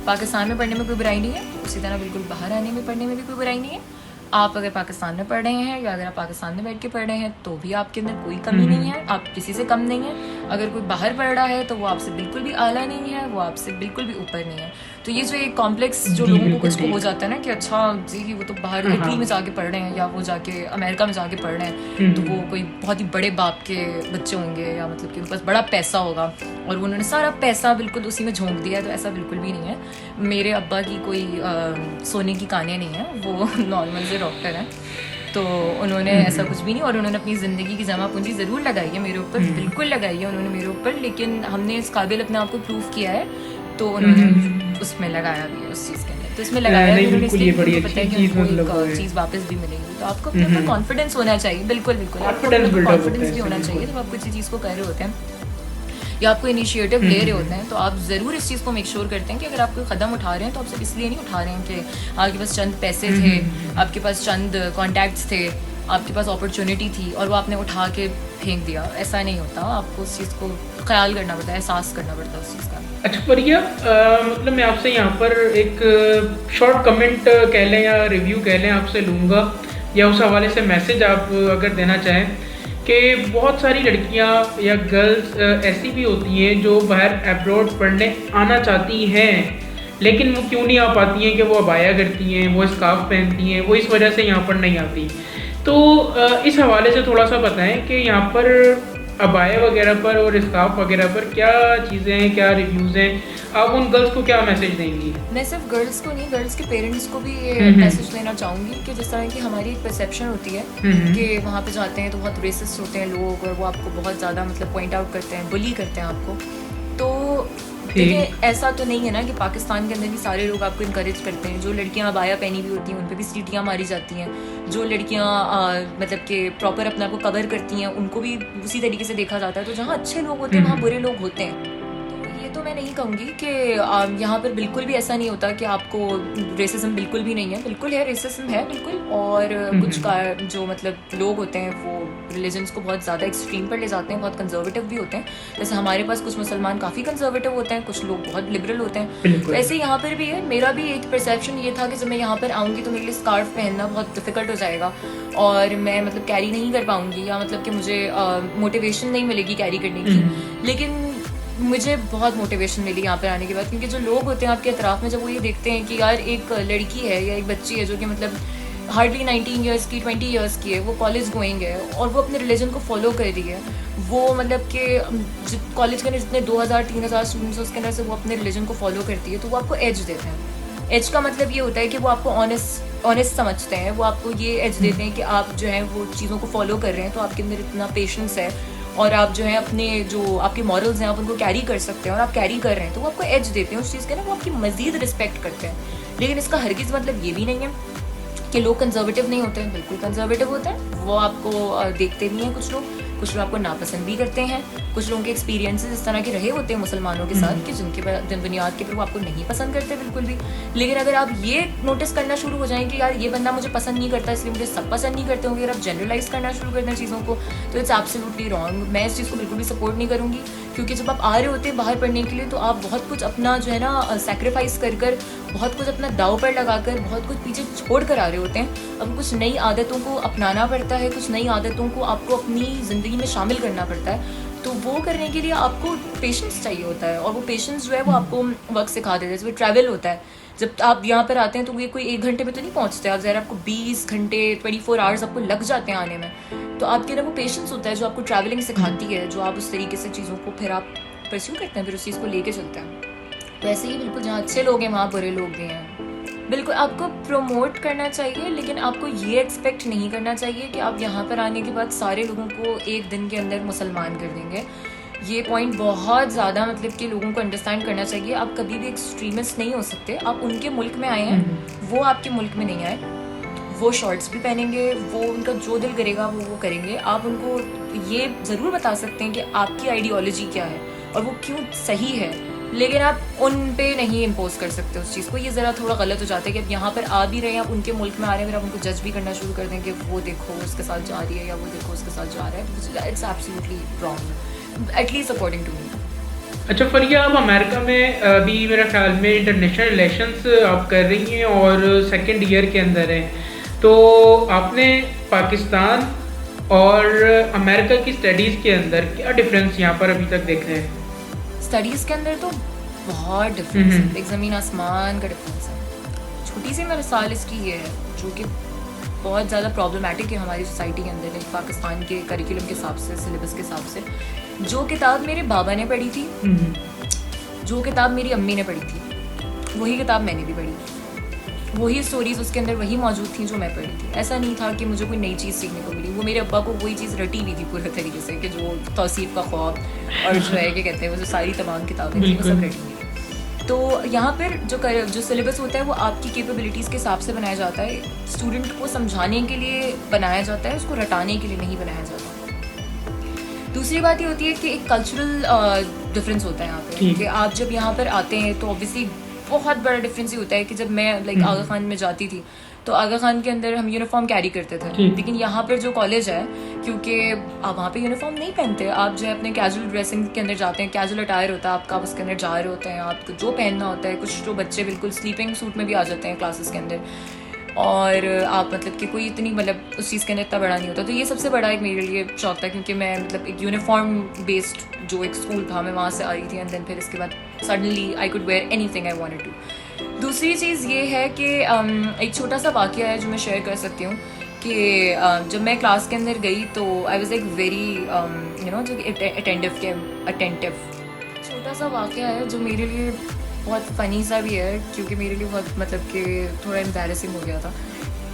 पाकिस्तान में पढ़ने में कोई बुराई नहीं है, उसी तरह बिल्कुल बाहर आने में पढ़ने में भी कोई बुराई नहीं है। आप अगर पाकिस्तान में पढ़ रहे हैं या अगर आप पाकिस्तान में बैठ के पढ़ रहे हैं तो भी आपके अंदर कोई कमी नहीं है, आप किसी से कम नहीं है। अगर कोई बाहर पढ़ रहा है तो वो आपसे बिल्कुल भी आला नहीं है, वो आपसे बिल्कुल भी ऊपर नहीं है। तो ये जो एक कॉम्प्लेक्स जो लोगों को कुछ को हो जाता है ना कि अच्छा जी वो तो बाहर इटली में जाके पढ़ रहे हैं या वो जाके अमेरिका में जाके पढ़ रहे हैं तो वो कोई बहुत ही बड़े बाप के बच्चे होंगे, या मतलब कि उनके पास बड़ा पैसा होगा और उन्होंने सारा पैसा बिल्कुल उसी में झोंक दिया है। तो ऐसा बिल्कुल भी नहीं है। मेरे अब्बा की कोई सोने की कानें नहीं है, वो नॉर्मल से डॉक्टर हैं, तो उन्होंने ऐसा कुछ भी नहीं। और उन्होंने अपनी ज़िंदगी की जमा पूंजी ज़रूर लगाई है मेरे ऊपर, बिल्कुल लगाई है उन्होंने मेरे ऊपर, लेकिन हमने इस काबिल अपने आप को प्रूव किया है तो उन्होंने उसमें लगाया भी है, उस चीज़ के अंदर। तो इसमें लगाया भी उन्होंने, इसलिए उनको पता है कि उनको एक चीज़ वापस भी मिलेगी। तो आपको अपने ऊपर कॉन्फिडेंस होना चाहिए, बिल्कुल बिल्कुल आपको कॉन्फिडेंस भी होना चाहिए जब आप किसी चीज़ को कर रहे होते हैं या आपको इनिशिएटिव ले रहे होते हैं। तो आप ज़रूर इस चीज़ को मेक श्योर करते हैं कि अगर आप कोई कदम उठा रहे हैं तो आप सिर्फ इसलिए नहीं उठा रहे हैं कि आपके पास चंद पैसे थे, आपके पास चंद कॉन्टैक्ट्स थे, आपके पास अपॉर्चुनिटी थी और वो आपने उठा के फेंक दिया। ऐसा नहीं होता, आपको उस चीज़ को ख्याल करना पड़ता है, एहसास करना पड़ता है उस चीज़ का। अच्छा परिया, मतलब मैं आपसे यहाँ पर एक शॉर्ट कमेंट कह लें या रिव्यू कह लें आपसे लूँगा, या उस हवाले से मैसेज आप अगर देना चाहें कि बहुत सारी लड़कियाँ या गर्ल्स ऐसी भी होती हैं जो बाहर अब्रॉड पढ़ने आना चाहती हैं, लेकिन वो क्यों नहीं आ पाती हैं कि वो अबाया करती हैं, वो स्कार्फ पहनती हैं, वो इस वजह से यहाँ पर नहीं आती। तो इस हवाले से थोड़ा सा बताएं कि यहाँ पर अबाया वगैरह पर और स्कार्फ वगैरह पर क्या चीज़ें हैं, क्या रिव्यूज़ हैं, आप उन गर्ल्स को क्या मैसेज देंगी? मैं सिर्फ गर्ल्स को नहीं, गर्ल्स के पेरेंट्स को भी ये मैसेज देना चाहूँगी कि जिस तरह की हमारी एक परसेप्शन होती है कि वहाँ पे जाते हैं तो बहुत रेसिस्ट होते हैं लोग और वो आपको बहुत ज़्यादा मतलब पॉइंट आउट करते हैं, बुली करते हैं आपको। तो देखिए ऐसा तो नहीं है ना कि पाकिस्तान के अंदर भी सारे लोग आपको इनकरेज करते हैं। जो लड़कियां अबाया पहनी हुई होती हैं उन पर भी सीटियाँ मारी जाती हैं, जो लड़कियां मतलब कि प्रॉपर अपने आप को कवर करती हैं उनको भी उसी तरीके से देखा जाता है। तो जहाँ अच्छे लोग होते हैं वहाँ बुरे लोग होते हैं। तो मैं नहीं कहूँगी कि यहाँ पर बिल्कुल भी ऐसा नहीं होता कि आपको रेसिज्म बिल्कुल भी नहीं है, बिल्कुल है, रेसिज्म है बिल्कुल। और कुछ जो मतलब लोग होते हैं वो रिलीजन्स को बहुत ज़्यादा एक्सट्रीम पर ले जाते हैं, बहुत कंजर्वेटिव भी होते हैं। जैसे हमारे पास कुछ मुसलमान काफ़ी कंजर्वेटिव होते हैं, कुछ लोग बहुत लिबरल होते हैं। तो ऐसे यहाँ पर भी है। मेरा भी एक परसेप्शन ये था कि जब मैं यहाँ पर आऊँगी तो मेरे लिए स्कार्फ पहनना बहुत डिफ़िकल्ट हो जाएगा और मैं मतलब कैरी नहीं कर पाऊँगी, या मतलब कि मुझे मोटिवेशन नहीं मिलेगी कैरी करने की। लेकिन मुझे बहुत मोटिवेशन मिली यहाँ पर आने के बाद, क्योंकि जो लोग होते हैं आपके अतराफ़ में जब वो ये देखते हैं कि यार एक लड़की है या एक बच्ची है जो कि मतलब हार्डली 19 ईयर्स की 20 ईयर्स की है, वो कॉलेज गोइंग है और वो अपने रिलीजन को फॉलो कर रही है, वो मतलब कि कॉलेज के अंदर जितने 2000-3000 स्टूडेंट्स हैं उसके अंदर से वो अपने रिलीजन को फॉलो करती है, तो वो आपको एज देते हैं। एज का मतलब ये होता है कि वो आपको ऑनेस्ट समझते हैं, वो आपको ये एज देते हैं कि आप जो है वो चीज़ों को फॉलो कर रहे हैं, तो आपके अंदर इतना पेशेंस है और आप जो है अपने जो आपके मॉरल्स हैं आप उनको कैरी कर सकते हैं और आप कैरी कर रहे हैं, तो वो आपको एज देते हैं उस चीज़ के ना, वो आपकी मज़ीद रिस्पेक्ट करते हैं। लेकिन इसका हरगिज़ मतलब ये भी नहीं है कि लोग कंजर्वेटिव नहीं होते हैं, बिल्कुल कंजर्वेटिव होते हैं। वो आपको देखते भी हैं कुछ लोग आपको नापसंद भी करते हैं। कुछ लोगों के एक्सपीरियंसेस इस तरह के रहे होते हैं मुसलमानों के साथ कि जिनके बुनियाद के पर वो आपको नहीं पसंद करते बिल्कुल भी। लेकिन अगर आप ये नोटिस करना शुरू हो जाएं कि यार ये बंदा मुझे पसंद नहीं करता इसलिए मुझे सब पसंद नहीं करते होंगे, अगर आप जनरलाइज करना शुरू कर दें चीज़ों को, तो इट्स एब्सोल्युटली रॉन्ग। मैं इस चीज़ को बिल्कुल भी सपोर्ट नहीं करूँगी, क्योंकि जब आप आ रहे होते हैं बाहर पढ़ने के लिए तो आप बहुत कुछ अपना जो है ना सेक्रीफाइस कर बहुत कुछ अपना दाव पर लगाकर बहुत कुछ पीछे छोड़ कर आ रहे होते हैं। अब कुछ नई आदतों को अपनाना पड़ता है, कुछ नई आदतों को आपको अपनी ज़िंदगी में शामिल करना पड़ता है। तो वो करने के लिए आपको पेशेंस चाहिए होता है और वो पेशेंस जो है वो आपको वक्त सिखा देता है। जब ट्रैवल होता है, जब आप यहाँ पर आते हैं तो ये कोई 1 घंटे में तो नहीं पहुँचते आप, ज़रा आपको 20 घंटे 24 आवर्स आपको लग जाते हैं आने में। तो आपके अंदर वो पेशेंस होता है जो आपको ट्रैवलिंग सिखाती है, जो आप उस तरीके से चीज़ों को फिर आप परस्यू करते हैं, फिर उस चीज़ को लेके चलते हैं। तो ऐसे ही बिल्कुल जहाँ अच्छे लोग हैं वहाँ बुरे लोग भी हैं। बिल्कुल आपको प्रमोट करना चाहिए, लेकिन आपको ये एक्सपेक्ट नहीं करना चाहिए कि आप यहाँ पर आने के बाद सारे लोगों को एक दिन के अंदर मुसलमान कर देंगे। ये पॉइंट बहुत ज़्यादा मतलब कि लोगों को अंडरस्टैंड करना चाहिए। आप कभी भी एक्सट्रीमिस्ट नहीं हो सकते। आप उनके मुल्क में आए हैं, वो आपके मुल्क में नहीं आए। वो शॉर्ट्स भी पहनेंगे, वो उनका जो दिल करेगा वो करेंगे। आप उनको ये ज़रूर बता सकते हैं कि आपकी आइडियोलॉजी क्या है और वो क्यों सही है, लेकिन आप उन पे नहीं इम्पोज कर सकते उस चीज़ को। ये ज़रा थोड़ा गलत हो जाता है कि आप यहाँ पर आ भी रहे हैं, आप उनके मुल्क में आ रहे हैं, फिर आप उनको जज भी करना शुरू कर दें कि वो देखो उसके साथ जा रही है या वो देखो उसके साथ जा रहा है। It's absolutely wrong, at least according to me. अच्छा फरिया, आप अमेरिका में अभी मेरा ख्याल में इंटरनेशनल रिलेशंस आप कर रही हैं और सेकंड ईयर के अंदर हैं, तो आपने पाकिस्तान और अमेरिका की स्टडीज़ के अंदर क्या डिफरेंस यहाँ पर अभी तक देख रहे हैं? स्टडीज़ के अंदर तो बहुत डिफरेंस है, एक ज़मीन आसमान का डिफरेंस है। छोटी सी मिसाल इसकी ये है जो कि बहुत ज़्यादा प्रॉब्लमेटिक है हमारी सोसाइटी के अंदर, पाकिस्तान के करिकुलम के हिसाब से, सिलेबस के हिसाब से। जो किताब मेरे बाबा ने पढ़ी थी, जो किताब मेरी अम्मी ने पढ़ी थी, वही किताब मैंने भी पढ़ी। वही स्टोरीज़ उसके अंदर वही मौजूद थी जो मैं पढ़ी थी। ऐसा नहीं था कि मुझे कोई नई चीज़ सीखने को मिली। वो मेरे अब्बा को वही चीज़ रटी हुई थी पूरे तरीके से, कि जो तौसीफ़ का ख्वाब और जो है कि कहते हैं वो जो सारी तमाम किताबें थी वो सब रटी हुई थी। तो यहाँ पर जो सिलेबस होता है वो आपकी कैपेबिलिटीज़ के हिसाब से बनाया जाता है, स्टूडेंट को समझाने के लिए बनाया जाता है, उसको रटाने के लिए नहीं बनाया जाता। दूसरी बात ये होती है कि एक कल्चरल डिफरेंस होता है यहाँ पे, कि आप जब यहाँ पर आते हैं तो ऑब्वियसली बहुत बड़ा डिफरेंस ये होता है कि जब मैं आगा खान में जाती थी तो आगा खान के अंदर हम यूनिफॉर्म कैरी करते थे, लेकिन यहाँ पर जो कॉलेज है, क्योंकि आप वहाँ पे यूनिफॉर्म नहीं पहनते, आप जो है अपने कैजुअल ड्रेसिंग के अंदर जाते हैं, कैजुअल अटायर होता है आपका, आप उसके अंदर जा रहे होते हैं, आपको जो पहनना होता है। कुछ जो बच्चे बिल्कुल स्लीपिंग सूट में भी आ जाते हैं क्लासेस के अंदर, और आप कि कोई इतनी उस चीज़ के अंदर इतना बड़ा नहीं होता। तो ये सबसे बड़ा एक मेरे लिए शौक था, क्योंकि मैं एक यूनिफॉर्म बेस्ड जो एक स्कूल था मैं वहाँ से आ रही थी, एंड देन फिर इसके बाद suddenly I could wear anything I wanted to. दूसरी चीज़ ये है कि एक छोटा सा वाक़या है जो मैं शेयर कर सकती हूँ कि जब मैं क्लास के अंदर गई तो आई वाज वेरी जो अटेंटिव। छोटा सा वाक़या है जो मेरे लिए बहुत फ़नी सा भी है, क्योंकि मेरे लिए बहुत कि थोड़ा एम्बैरेसिंग हो गया था।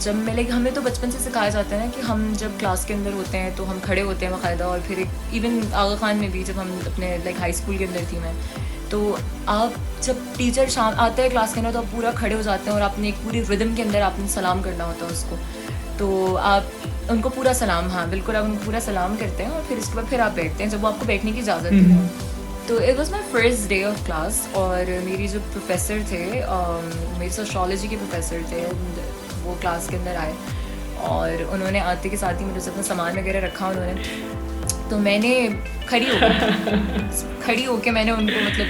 जब मैं हमें तो बचपन से सिखाया जाता है ना कि हम जब क्लास के अंदर होते हैं तो हम खड़े होते हैं बाकायदा, और फिर इवन आगा खान में भी जब हम अपने हाई स्कूल के अंदर थी मैं, तो आप जब टीचर शाम आते हैं क्लास के अंदर तो आप पूरा खड़े हो जाते हैं और आपने एक पूरी रिदम के अंदर आपने सलाम करना होता है उसको, तो आप उनको पूरा सलाम, हाँ बिल्कुल, आप उनको पूरा सलाम करते हैं और फिर इसके बाद फिर आप बैठते हैं जब वो आपको बैठने की इजाज़त देते हैं। तो it was my first day of class, और मेरी जो प्रोफेसर थे, मेरे सोशियोलॉजी के प्रोफेसर थे, वो क्लास के अंदर आए और उन्होंने आते के साथ ही मेरे से अपना सामान वगैरह रखा उन्होंने, तो मैंने खड़ी होके मैंने उनको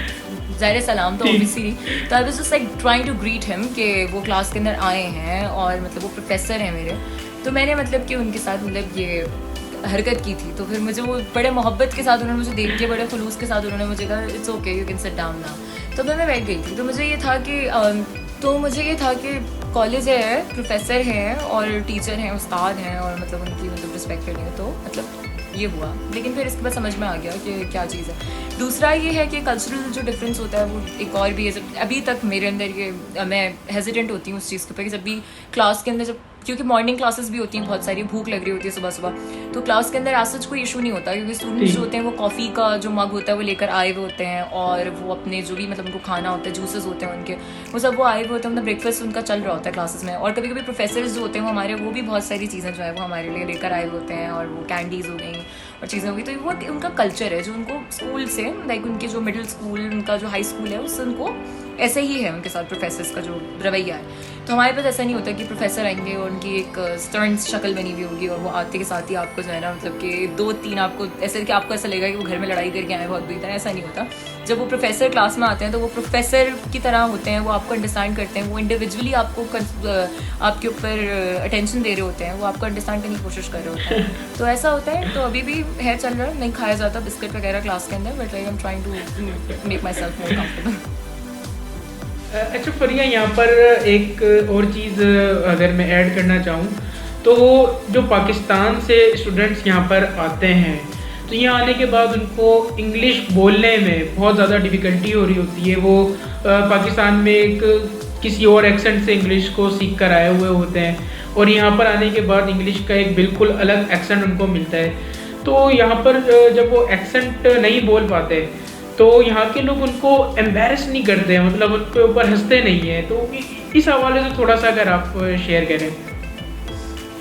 ज़ाहिर सलाम तो ऑब्वियसली, तो I was just trying to greet him कि वो क्लास के अंदर आए हैं और वो प्रोफेसर हैं मेरे, तो मैंने कि उनके साथ ये हरकत की थी। तो फिर मुझे वो बड़े मोहब्बत के साथ उन्होंने मुझे देख के, बड़े खुलूस के साथ उन्होंने मुझे कहा it's okay you can sit down now. तो मैं बैठ गई थी। तो मुझे ये था कि कॉलेज है, प्रोफेसर हैं और टीचर हैं, उस्ताद हैं, और उनकी रिस्पेक्ट करनी है, तो ये हुआ। लेकिन फिर इसके बाद समझ में आ गया कि क्या चीज़ है। दूसरा ये है कि कल्चरल जो डिफरेंस होता है वो एक और भी है। अभी तक मेरे अंदर ये, मैं हेजिटेंट होती हूँ उस चीज़ के ऊपर कि जब भी क्लास के अंदर, क्योंकि मॉर्निंग क्लासेस भी होती हैं बहुत सारी, भूख लग रही होती है सुबह सुबह, तो क्लास के अंदर आज सच कोई इशू नहीं होता, क्योंकि स्टूडेंट्स जो होते हैं वो कॉफ़ी का जो मग होता है वो लेकर आए हुए होते हैं, और वो अपने जो भी उनको खाना होता है, जूसेस होते हैं उनके, वो सब वो आए हुए होते हैं, ब्रेकफास्ट उनका चल रहा होता है क्लासेस में। और कभी कभी प्रोफेसर्स जो होते हैं वो हमारे, वो भी बहुत सारी चीज़ें जो है वो हमारे लिए लेकर आए हुए होते हैं, और वो कैंडीज़ हो गई और चीज़ें हो गई। तो वो उनका कल्चर है जो उनको स्कूल से, उनके जो मिडिल स्कूल, उनका जो हाई स्कूल है, उससे उनको ऐसे ही है उनके साथ प्रोफेसर्स का जो रवैया है। तो हमारे पास ऐसा नहीं होता कि प्रोफेसर आएंगे और उनकी एक स्टर्न शक्ल बनी हुई होगी और वो आते के साथ ही आपको जो है ना कि 2-3 आपको ऐसे कि आपको ऐसा लगेगा कि वो घर में लड़ाई करके आए बहुत बुरी तरह, ऐसा नहीं होता। जब वो प्रोफेसर क्लास में आते हैं तो वो प्रोफेसर की तरह होते हैं, वो आपको अंडरस्टैंड करते हैं, वो इंडिविजुअली आपको आपके ऊपर अटेंशन दे रहे होते हैं, वो आपको अंडरस्टैंड करने की कोशिश कर रहे होते हैं। तो ऐसा होता है। तो अभी भी है, चल रहा है, नहीं खाया जाता बिस्किट वगैरह क्लास के अंदर, but I am trying to make myself more comfortable. अच्छा फरिया, यहाँ पर एक और चीज़ अगर मैं ऐड करना चाहूँ तो जो पाकिस्तान से स्टूडेंट्स यहाँ पर आते हैं तो यहाँ आने के बाद उनको इंग्लिश बोलने में बहुत ज़्यादा डिफ़िकल्टी हो रही होती है। वो पाकिस्तान में एक किसी और एक्सेंट से इंग्लिश को सीख कर आए हुए होते हैं और यहाँ पर आने के बाद इंग्लिश का एक बिल्कुल अलग एक्सेंट उनको मिलता है। तो यहाँ पर जब वो एक्सेंट नहीं बोल पाते तो यहाँ के लोग उनको एम्बैरस नहीं करते हैं, उनके ऊपर हंसते नहीं हैं। तो इस हवाले से थोड़ा सा अगर आप शेयर करें।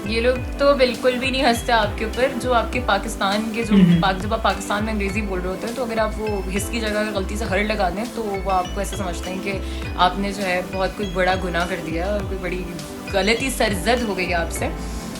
ये लोग तो बिल्कुल भी नहीं हंसते आपके ऊपर, जो आपके पाकिस्तान के जो जब आप पाकिस्तान में अंग्रेज़ी बोल रहे होते हैं, तो अगर आप वो हिस की जगह गलती से हर लगा दें तो वो आपको ऐसा समझते हैं कि आपने जो है बहुत कोई बड़ा गुनाह कर दिया और कोई बड़ी गलती सरजद हो गई है आपसे।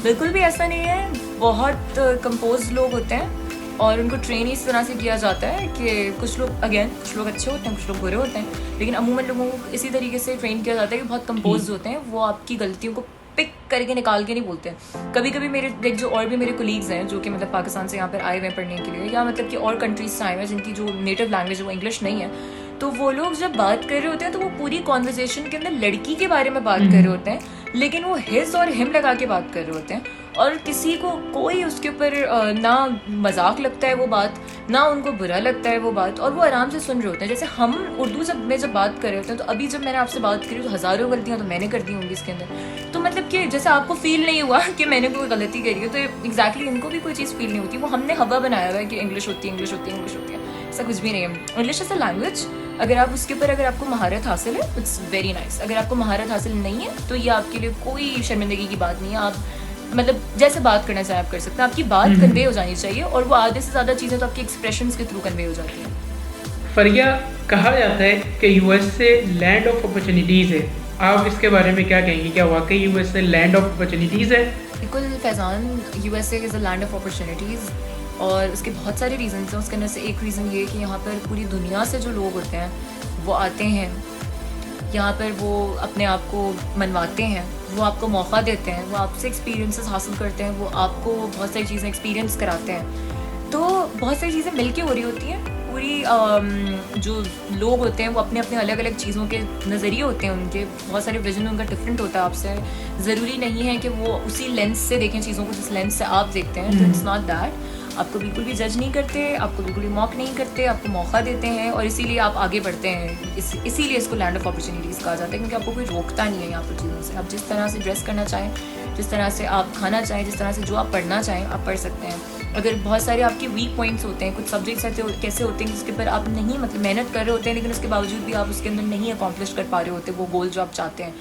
बिल्कुल भी ऐसा नहीं है। बहुत कंपोज लोग होते हैं और उनको ट्रेन इस तरह से किया जाता है कि कुछ लोग कुछ लोग अच्छे होते हैं, कुछ लोग बुरे होते हैं, लेकिन अमूमन लोगों को इसी तरीके से ट्रेन किया जाता है कि बहुत कंपोज होते हैं, वो आपकी गलतियों को पिक करके निकाल के नहीं बोलते हैं। कभी कभी मेरे देख जो और भी मेरे कोलीग्स हैं जो कि मतलब पाकिस्तान से यहाँ पर आए हुए हैं पढ़ने के लिए, या मतलब कि और कंट्रीज से आए हुए हैं जिनकी जो नेटिव लैंग्वेज है वो इंग्लिश नहीं है, तो वो लोग जब बात कर रहे होते हैं तो वो पूरी कॉन्वर्जेशन के अंदर लड़की के बारे में बात कर रहे होते हैं, लेकिन वो हिज और हिम लगा के बात कर रहे होते हैं और किसी को कोई उसके ऊपर ना मजाक लगता है वो बात, ना उनको बुरा लगता है वो बात, और वो आराम से सुन रहे होते हैं। जैसे हम उर्दू जब बात कर रहे होते हैं, तो अभी जब मैंने आपसे बात करी तो हज़ारों गलतियाँ तो मैंने कर दी होंगी इसके अंदर, तो मतलब कि जैसे आपको फील नहीं हुआ कि मैंने कोई गलती करी है, तो एग्जैक्टली इनको भी कोई चीज़ फील नहीं होती। वो हमने हवा बनाया हुआ है कि इंग्लिश होती है, इंग्लिश होती है, इंग्लिश होती है, ऐसा कुछ भी नहीं है। इंग्लिश एज अ लैंग्वेज, अगर आप उसके ऊपर अगर आपको महारत हासिल है, इट्स वेरी नाइस। अगर आपको महारत हासिल नहीं है तो ये आपके लिए कोई शर्मिंदगी की बात नहीं है। आप मतलब जैसे बात करना चाहे आप कर सकते हैं, आपकी बात कन्वे हो जानी चाहिए, और वो आधे से ज़्यादा चीज़ें तो आपकी एक्सप्रेशंस के थ्रू कन्वे हो जाती हैं। फरिया, कहा जाता है कि यूएसए लैंड ऑफ अपॉर्चुनिटीज़ है, आप इसके बारे में क्या कहेंगे? क्या वाकई यूएसए लैंड ऑफ अपॉर्चुनिटीज़ है? बिल्कुल Faizan, USA is a land of opportunities, और उसके बहुत सारे रीज़न्स हैं। उसके अंदर से एक रीज़न ये है कि यहाँ पर पूरी दुनिया से जो लोग होते हैं वो आते हैं यहाँ पर, वो अपने आप को मनवाते हैं, वो आपको मौका देते हैं, वो आपसे एक्सपीरियंसेस हासिल करते हैं, वो आपको बहुत सारी चीज़ें एक्सपीरियंस कराते हैं। तो बहुत सारी चीज़ें मिल के हो रही होती हैं। पूरी जो लोग होते हैं वो अपने अपने अलग अलग चीज़ों के नज़रिए होते हैं, उनके बहुत सारे विजन उनका डिफरेंट होता है आपसे। ज़रूरी नहीं है कि वो उसी लेंस से देखें चीज़ों को जिस लेंस से आप देखते हैं, तो इट्स नॉट दैट। आपको बिल्कुल भी जज नहीं करते, आपको बिल्कुल भी मॉक नहीं करते, आपको मौका देते हैं, और इसीलिए आप आगे बढ़ते हैं। इसीलिए इसको लैंड ऑफ अपॉर्चुनिटीज़ कहा जाता है, क्योंकि आपको कोई रोकता नहीं है यहाँ पर चीज़ों से। आप जिस तरह से ड्रेस करना चाहें, जिस तरह से आप खाना चाहें, जिस तरह से जो आप पढ़ना चाहें आप पढ़ सकते हैं। अगर बहुत सारे आपके वीक पॉइंट्स होते हैं, कुछ सब्जेक्ट्स कैसे होते हैं जिसके ऊपर आप नहीं मतलब मेहनत कर रहे होते हैं, लेकिन उसके बावजूद भी आप उसके अंदर नहीं अकॉम्प्लिश कर पा रहे होते वो गोल जो आप चाहते हैं,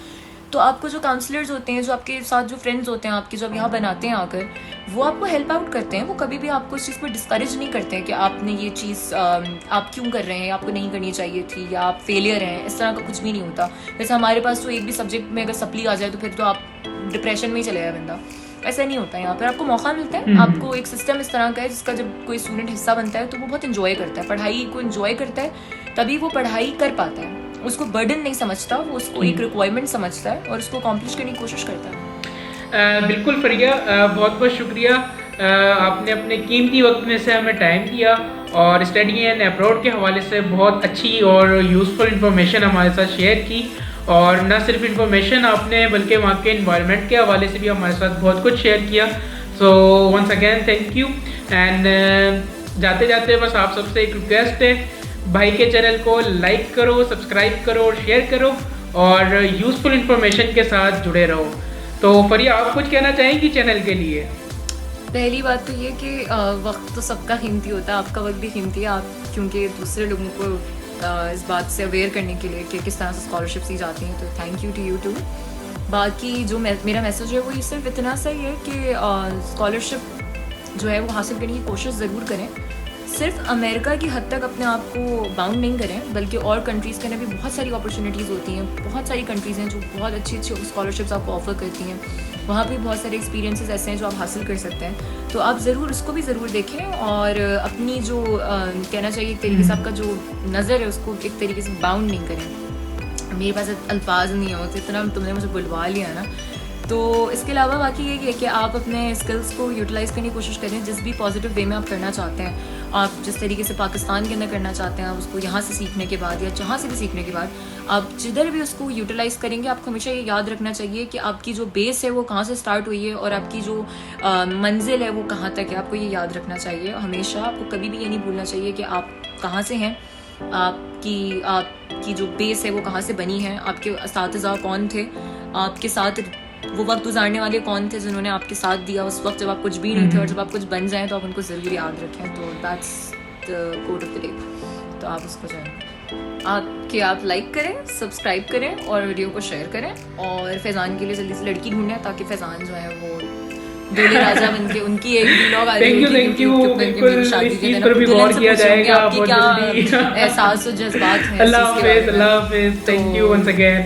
तो आपको जो काउंसलर्स होते हैं, जो आपके साथ जो फ्रेंड्स होते हैं आपके, जो आप यहाँ बनाते हैं आकर, वो आपको हेल्प आउट करते हैं। वो कभी भी आपको इस चीज़ पर डिस्करेज नहीं करते हैं कि आपने ये चीज़ आप क्यों कर रहे हैं, आपको नहीं करनी चाहिए थी, या आप फेलियर हैं। इस तरह का कुछ भी नहीं होता। जैसे हमारे पास तो एक भी सब्जेक्ट में अगर सप्ली आ जाए तो फिर तो आप डिप्रेशन में ही चले जाए बंदा। ऐसा नहीं होता। यहाँ पर आपको मौका मिलता है, आपको एक सिस्टम इस तरह का है जिसका जब कोई स्टूडेंट हिस्सा बनता है तो वो बहुत इन्जॉय करता है, पढ़ाई को इन्जॉय करता है, तभी वो पढ़ाई कर पाता है। उसको बर्डन नहीं समझता, वो उसको एक रिक्वायरमेंट समझता है और उसको अकॉम्प्लिश करने की कोशिश करता है। बिल्कुल फरिया, बहुत बहुत शुक्रिया। आपने अपने कीमती वक्त में से हमें टाइम दिया और स्टडी एंड अब्रॉड के हवाले से बहुत अच्छी और यूज़फुल इंफॉर्मेशन हमारे साथ शेयर की। और न सिर्फ इंफॉर्मेशन आपने बल्कि वहाँ के इन्वायरमेंट के हवाले से भी हमारे साथ बहुत कुछ शेयर किया। So once again thank you. And जाते जाते बस आप सबसे एक रिक्वेस्ट है, भाई के चैनल को लाइक करो, सब्सक्राइब करो और शेयर करो, और यूज़फुल इंफॉर्मेशन के साथ जुड़े रहो। तो फरिया, आप कुछ कहना चाहेंगी चैनल के लिए? पहली बात तो ये कि वक्त तो सबका कीमती होता है, आपका वक्त भी कीमती है। आप क्योंकि दूसरे लोगों को इस बात से अवेयर करने के लिए कि किस तरह से स्कॉलरशिप्स दी जाती हैं, तो thank you to you too. बाकी जो मेरा मैसेज है वो ये सिर्फ इतना सा ही है कि स्कॉलरशिप जो है वो हासिल करने की कोशिश ज़रूर करें। सिर्फ अमेरिका की हद तक अपने आप को बाउंड नहीं करें, बल्कि और कंट्रीज़ के अंदर भी बहुत सारी अपॉर्चुनिटीज़ होती हैं। बहुत सारी कंट्रीज़ हैं जो बहुत अच्छी अच्छी स्कॉलरशिप्स आपको ऑफर करती हैं। वहाँ भी बहुत सारे एक्सपीरियंसेस ऐसे हैं जो आप हासिल कर सकते हैं। तो आप ज़रूर उसको भी ज़रूर देखें, और अपनी जो कहना चाहिए एक तरीके से आपका जो नज़र है उसको एक तरीके से बाउंड नहीं करें। मेरे पास अल्फाज नहीं होते, इतना तुमने मुझे बुलवा लिया ना। तो इसके अलावा बाकी ये है कि आप अपने स्किल्स को यूटिलाइज़ करने की कोशिश करें, जिस भी पॉजिटिव वे में आप करना चाहते हैं। आप जिस तरीके से पाकिस्तान के अंदर करना चाहते हैं, आप उसको यहाँ से सीखने के बाद या जहाँ से भी सीखने के बाद आप जिधर भी उसको यूटिलाइज़ करेंगे, आपको हमेशा ये याद रखना चाहिए कि आपकी जो बेस है वो कहाँ से स्टार्ट हुई है और आपकी जो मंजिल है वो कहाँ तक है। आपको ये याद रखना चाहिए हमेशा। आपको कभी भी ये नहीं भूलना चाहिए कि आप कहाँ से हैं, आपकी जो बेस है वो कहाँ से बनी है, आपके असातिज़ा कौन थे, आपके साथ वो वक्त गुजारने वाले कौन थे जिन्होंने आपके साथ दिया उस वक्त जब आप कुछ भी नहीं थे, और जब आप कुछ बन जाएं तो आप उनको ज़रूर याद रखें। तो that's the code of the day. तो आप उसको जो है आप लाइक करें, सब्सक्राइब करें और वीडियो को शेयर करें, और फैज़ान के लिए जल्दी से लड़की ढूंढें ताकि फैज़ान जो है वो डोले राजा बनके उनकी एक व्लॉग आ रही Thank you, होगी thank you, YouTube पे कि बिल्कुल, मेरी शादी इस के चीज़ दिन पर भी दुल्हन गौर से किया पूछूंगी जाएगा आपकी बहुत क्या जल्दी। एहसास और जज्बात है इस अल्लाह चीज़ के हाफिज, बारे में। अल्लाह हाफिज, थैंक यू तो वंस अगेन।